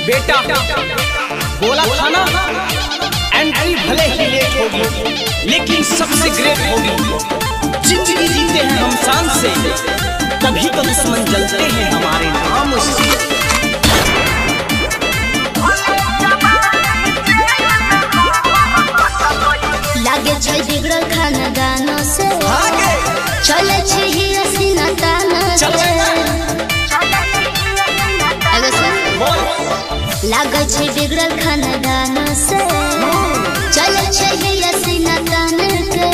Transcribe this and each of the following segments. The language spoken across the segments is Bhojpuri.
बेटा गोला खाना एंट्री भले ही लेट होगी लेकिन सबसे ग्रेट होगी। जिंदगी जीते हैं हम शान से, तभी तो दुश्मन जलते हैं हमारे नाम से। लागे छै बिगड़ल खानदानों से, चले छी ही हसीना ताना से। लागे छै बिगड़ल खानदानों से, चले छी ही हसीना ताना के।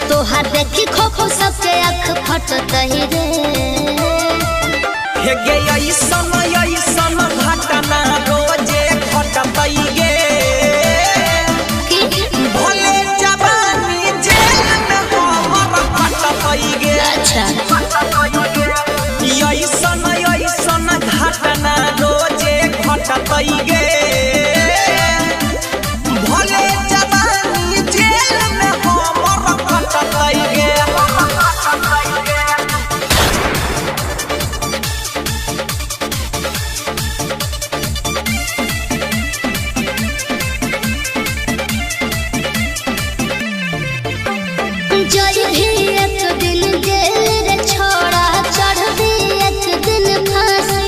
तोहार देखी खोखो सबके आँख फटत ही रे। हे गे ऐसन घटना रोजे घटतई गे। भले जवानी जेल में हमर घटतई गे। अच्छा ऐसन घटना रोजे घटतई गे। भले जवानी जेल में हमर घटतई गे। जय भी एक दिन जेल रे छोड़ा, चढ़ भी एक दिन फांसी।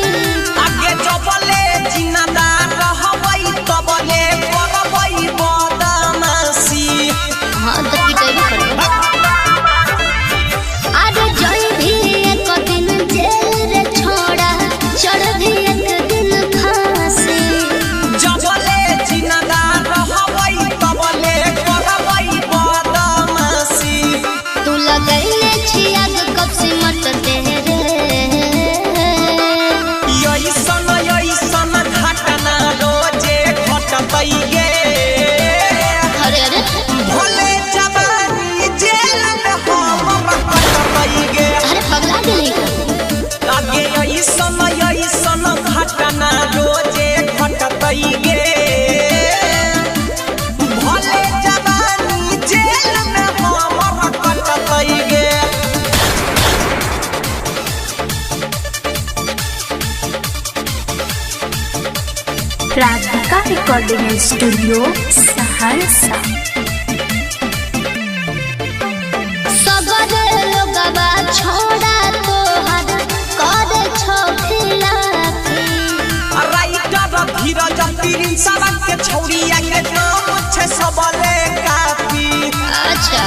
आगे जबले जिंदा रहबै तबले करबै बदमाशी। हाँ तो पिटाई भी अरे जय भी एक दिन जेल रे छोड़ा, चढ़ भी एक दिन फांसी। जबले जिंदा रहबै तबले करबै बदमाशी। तू लगैले छी आग कब से मटते रे। ऐसन घटना रोजे घटतई गे। अरे अरे भले जवानी जेल में हमर घटतई गे। अरे पगला गेली आगे ऐसन घटना रोजे घटतई गे। भले जवानी जेल में हमर घटतई गे। Radhika recording studio Saharsa. सगर लोगवा छोड़ा तोहर करे छो खिलाफी। राइटर धीरज तीन सड़क के छौड़िया के नाम छे सबले काफी। अच्छा